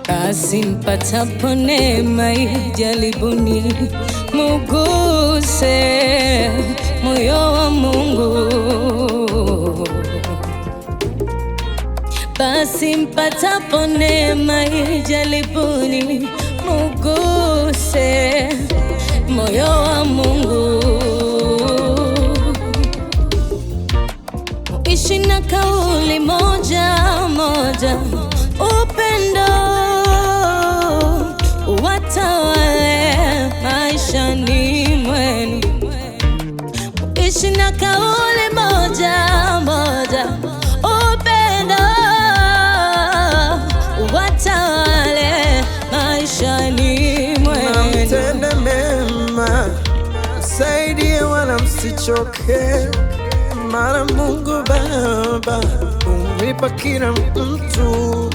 Basi mpatapo neema ijaribuni, muguse moyo wa Mungu. Basi mpatapo neema ijaribuni, muguse moyo wa Mungu. Ishi na kauli moja moja, upendo watawale maishani mwenu. Ishi na kauli moja moja, upendo watawale maishani mwenu. Mtende mema, msaidie wala msichoke, maana Mungu Baba humlipa kila mtu.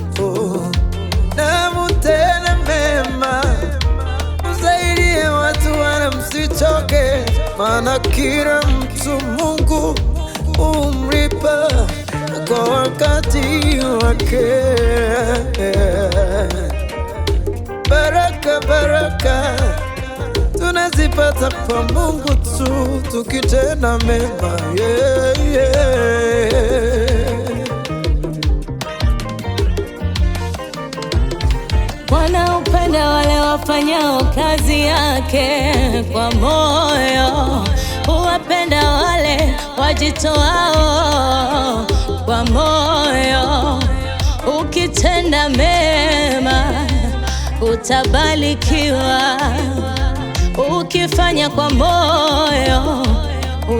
Na mtende mema, msaidie watu wala msichoke, maana kila mtu Mungu humlipa kwa wakati wake. Baraka baraka tunazipata kwa Mungu tu, tukitenda mema, yeah, yeah. Bwana upenda wale wafanyao kazi yake kwa moyo, huwapenda wale wajitoao kwa moyo. Ukitenda mema utabarikiwa, ukifanya kwa moyo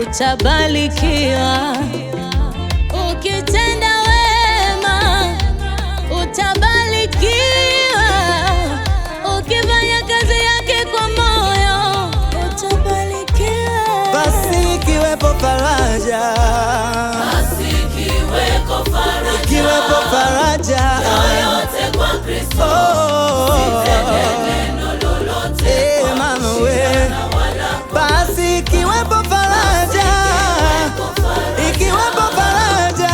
utabarikiwa. Ukitenda wema utabarikiwa, ukifanya kazi yake kwa moyo utabarikiwa. Basi ikiwepo faraja, ikiwepo faraja yoyote kwa Kristo, mama we. Basi ikiwepo faraja, ikiwepo faraja,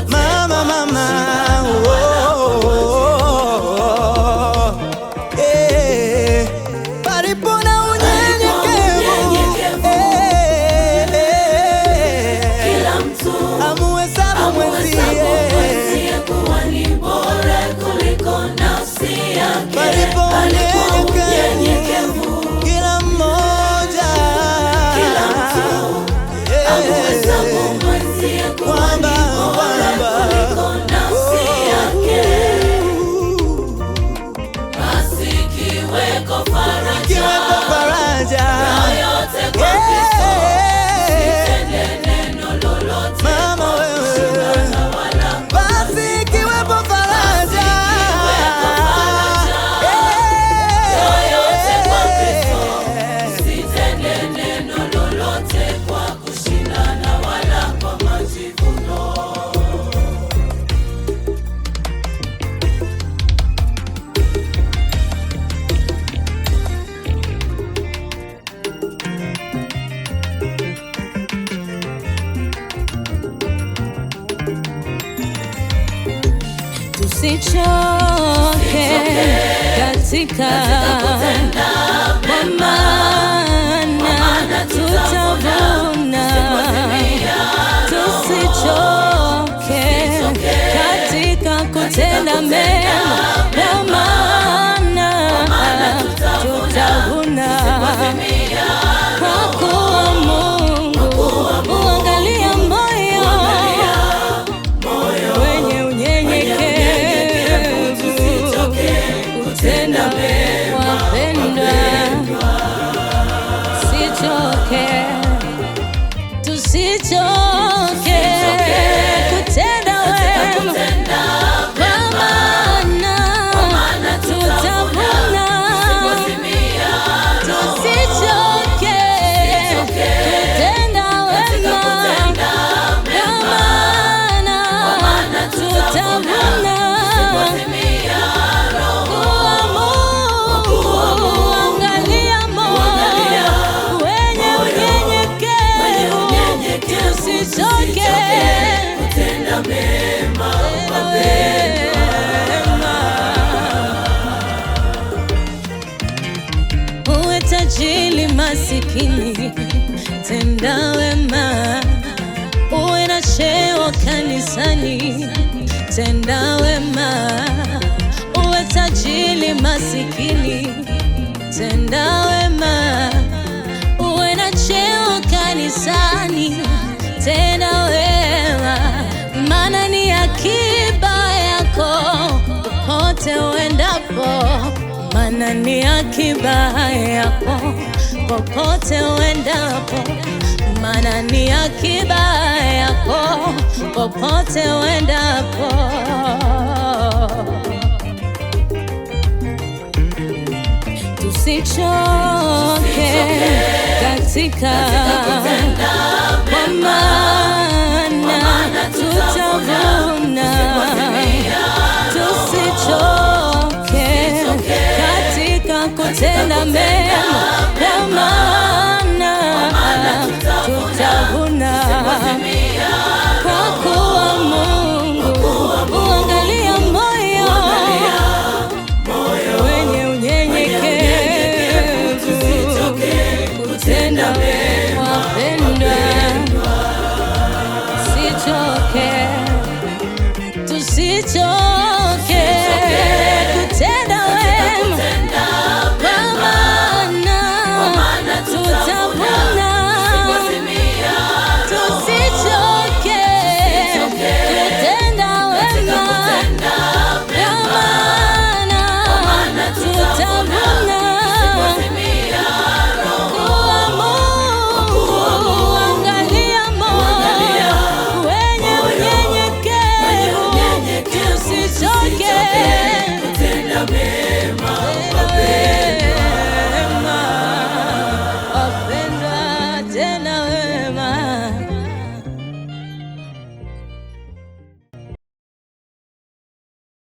mama mama, palipo na unyenyekevu, kila mtu amuhesabu mwenzie kuwa ni bora kuliko nafsi yake. palipo unyenyekevu, kila mmoja amuhesabu mwenzie kuwa ni bora kuliko nafsi yake. Basi ikiweko faraja yoyote kwa Kristo, usitende neno lolote mama wewe. Basi ikiwepo faraja yoyote kwa Kristo, usitende neno lolote kwa kushindana wala kwa majivuno. Tusichoke katika kwa maana tutavuna. Tusichoke katika kutenda mema, kwa maana tutavuna. Kwa kuwa Mungu huangalia moyo wenye unyenyekevu, kutenda mema, wapendwa. Tusichoke kutenda wema, kwa maana masikini, tenda wema. Uwe na cheo kanisani, tenda wema. Uwe tajiri masikini, tenda wema. Uwe na cheo kanisani, tenda wema. Maana ni akiba yako popote uendapo, maana ni akiba yako popote uendapo, maana ni akiba yako popote uendapo. Tusichoke katika kwa maana tutavuna. Tusichoke katika kutenda mema, kwa maana tutavuna. Kwa kuwa Mungu huangalia moyo wenye unyenyekevu, kutenda mema. Wapendwa, tusichoke kutenda wema, kwa maana tutavuna. Tusichoke kutenda wema, kwa maana tutavuna. Kuwa Mungu huangalia moyo wenye unyenyekevu. Tusichoke kutenda mema.